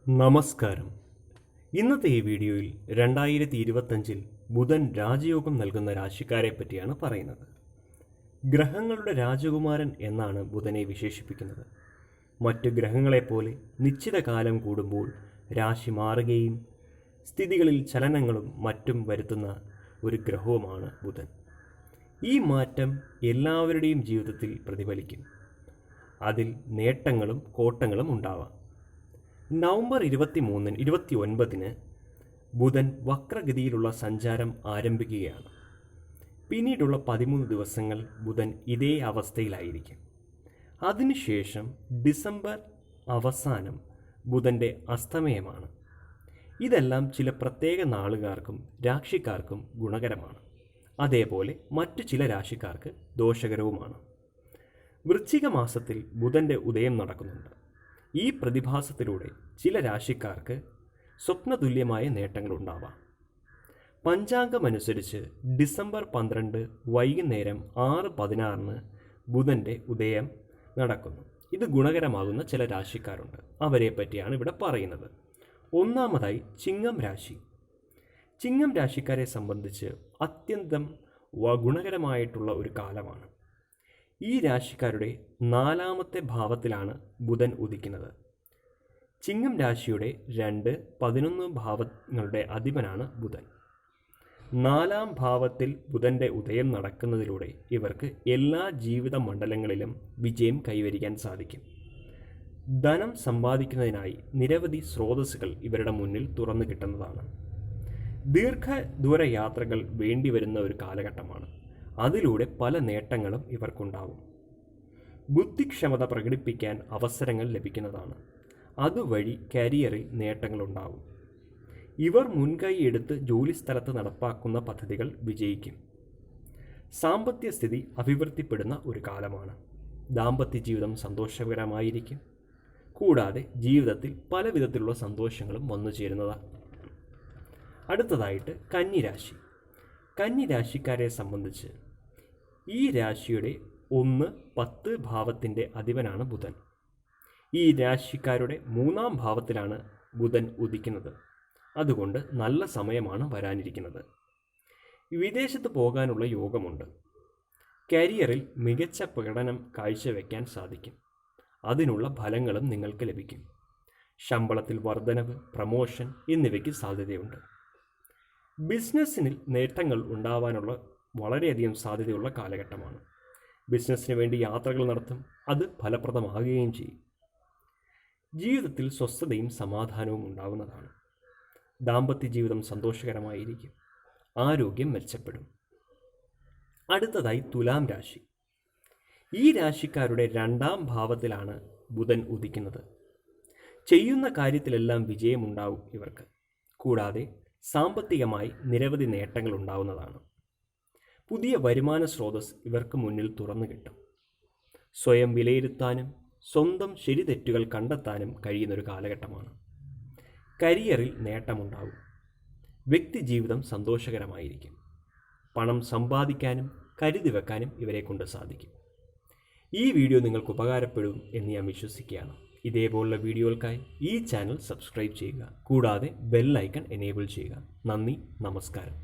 നമസ്കാരം. ഇന്നത്തെ ഈ വീഡിയോയിൽ 2025 ബുധൻ രാജയോഗം നൽകുന്ന രാശിക്കാരെ പറ്റിയാണ് പറയുന്നത്. ഗ്രഹങ്ങളുടെ രാജകുമാരൻ എന്നാണ് ബുധനെ വിശേഷിപ്പിക്കുന്നത്. മറ്റു ഗ്രഹങ്ങളെപ്പോലെ നിശ്ചിത കാലം കൂടുമ്പോൾ രാശി മാറുകയും സ്ഥിതികളിൽ ചലനങ്ങളും മറ്റും വരുത്തുന്ന ഒരു ഗ്രഹവുമാണ് ബുധൻ. ഈ മാറ്റം എല്ലാവരുടെയും ജീവിതത്തിൽ പ്രതിഫലിക്കും. അതിൽ നേട്ടങ്ങളും കോട്ടങ്ങളും ഉണ്ടാവാം. നവംബർ 29 ബുധൻ വക്രഗതിയിലുള്ള സഞ്ചാരം ആരംഭിക്കുകയാണ്. പിന്നീടുള്ള 13 ദിവസങ്ങൾ ബുധൻ ഇതേ അവസ്ഥയിലായിരിക്കും. അതിനുശേഷം ഡിസംബർ അവസാനം ബുധൻ്റെ അസ്തമയമാണ്. ഇതെല്ലാം ചില പ്രത്യേക നാളുകാർക്കും രാശിക്കാർക്കും ഗുണകരമാണ്. അതേപോലെ മറ്റു ചില രാശിക്കാർക്ക് ദോഷകരവുമാണ്. വൃശ്ചിക മാസത്തിൽ ബുധൻ്റെ ഉദയം നടക്കുന്നുണ്ട്. ഈ പ്രതിഭാസത്തിലൂടെ ചില രാശിക്കാർക്ക് സ്വപ്നതുല്യമായ നേട്ടങ്ങളുണ്ടാവാം. പഞ്ചാംഗമനുസരിച്ച് ഡിസംബർ 12 വൈകുന്നേരം 6:16 ബുധൻ്റെ ഉദയം നടക്കുന്നു. ഇത് ഗുണകരമാകുന്ന ചില രാശിക്കാരുണ്ട്. അവരെ പറ്റിയാണ് ഇവിടെ പറയുന്നത്. ഒന്നാമതായി ചിങ്ങം രാശി. ചിങ്ങം രാശിക്കാരെ സംബന്ധിച്ച് അത്യന്തം ഗുണകരമായിട്ടുള്ള ഒരു കാലമാണ്. ഈ രാശിക്കാരുടെ 4ാമത്തെ ഭാവത്തിലാണ് ബുധൻ ഉദിക്കുന്നത്. ചിങ്ങം രാശിയുടെ 2, 11 ഭാവങ്ങളുടെ അധിപനാണ് ബുധൻ. 4ാം ഭാവത്തിൽ ബുധൻ്റെ ഉദയം നടക്കുന്നതിലൂടെ ഇവർക്ക് എല്ലാ ജീവിത മണ്ഡലങ്ങളിലും വിജയം കൈവരിക്കാൻ സാധിക്കും. ധനം സമ്പാദിക്കുന്നതിനായി നിരവധി സ്രോതസ്സുകൾ ഇവരുടെ മുന്നിൽ തുറന്നു കിട്ടുന്നതാണ്. ദീർഘദൂര യാത്രകൾ വേണ്ടിവരുന്ന ഒരു കാലഘട്ടമാണ്. അതിലൂടെ പല നേട്ടങ്ങളും ഇവർക്കുണ്ടാവും. ബുദ്ധിക്ഷമത പ്രകടിപ്പിക്കാൻ അവസരങ്ങൾ ലഭിക്കുന്നതാണ്. അതുവഴി കരിയറിൽ നേട്ടങ്ങളുണ്ടാവും. ഇവർ മുൻകൈ എടുത്ത് ജോലിസ്ഥലത്ത് നടപ്പാക്കുന്ന പദ്ധതികൾ വിജയിക്കും. സാമ്പത്തിക സ്ഥിതി അഭിവൃദ്ധിപ്പെടുന്ന ഒരു കാലമാണ്. ദാമ്പത്യ ജീവിതം സന്തോഷകരമായിരിക്കും. കൂടാതെ ജീവിതത്തിൽ പല വിധത്തിലുള്ള സന്തോഷങ്ങളും വന്നു ചേരുന്നതാണ്. അടുത്തതായിട്ട് കന്നിരാശി. കന്നിരാശിക്കാരെ സംബന്ധിച്ച് ഈ രാശിയുടെ 1, 10 ഭാവത്തിൻ്റെ അധിപനാണ് ബുധൻ. ഈ രാശിക്കാരുടെ 3ാം ഭാവത്തിലാണ് ബുധൻ ഉദിക്കുന്നത്. അതുകൊണ്ട് നല്ല സമയമാണ് വരാനിരിക്കുന്നത്. വിദേശത്ത് പോകാനുള്ള യോഗമുണ്ട്. കരിയറിൽ മികച്ച പ്രകടനം കാഴ്ചവെക്കാൻ സാധിക്കും. അതിനുള്ള ഫലങ്ങളും നിങ്ങൾക്ക് ലഭിക്കും. ശമ്പളത്തിൽ വർധനവ്, പ്രമോഷൻ എന്നിവയ്ക്ക് സാധ്യതയുണ്ട്. ബിസിനസ്സിനിൽ നേട്ടങ്ങൾ ഉണ്ടാവാനുള്ള വളരെയധികം സാധ്യതയുള്ള കാലഘട്ടമാണ്. ബിസിനസ്സിന് വേണ്ടി യാത്രകൾ നടത്തും. അത് ഫലപ്രദമാകുകയും ചെയ്യും. ജീവിതത്തിൽ സ്വസ്ഥതയും സമാധാനവും ഉണ്ടാകുന്നതാണ്. ദാമ്പത്യ ജീവിതം സന്തോഷകരമായിരിക്കും. ആരോഗ്യം മെച്ചപ്പെടും. അടുത്തതായി തുലാം രാശി. ഈ രാശിക്കാരുടെ 2ാം ഭാവത്തിലാണ് ബുധൻ ഉദിക്കുന്നത്. ചെയ്യുന്ന കാര്യത്തിലെല്ലാം വിജയമുണ്ടാവും ഇവർക്ക്. കൂടാതെ സാമ്പത്തികമായി നിരവധി നേട്ടങ്ങൾ ഉണ്ടാവുന്നതാണ്. പുതിയ വരുമാന സ്രോതസ് ഇവർക്ക് മുന്നിൽ തുറന്നു കിട്ടും. സ്വയം വിലയിരുത്താനും സ്വന്തം ശരിതെറ്റുകൾ കണ്ടെത്താനും കഴിയുന്നൊരു കാലഘട്ടമാണ്. കരിയറിൽ നേട്ടമുണ്ടാവും. വ്യക്തി ജീവിതം സന്തോഷകരമായിരിക്കും. പണം സമ്പാദിക്കാനും കരുതി വെക്കാനും ഇവരെ കൊണ്ട് സാധിക്കും. ഈ വീഡിയോ നിങ്ങൾക്ക് ഉപകാരപ്പെടും എന്ന് ഞാൻ വിശ്വസിക്കുകയാണ്. ഇതേപോലുള്ള വീഡിയോകൾക്കായി ഈ ചാനൽ സബ്സ്ക്രൈബ് ചെയ്യുക. കൂടാതെ ബെൽ ഐക്കൺ എനേബിൾ ചെയ്യുക. നന്ദി, നമസ്കാരം.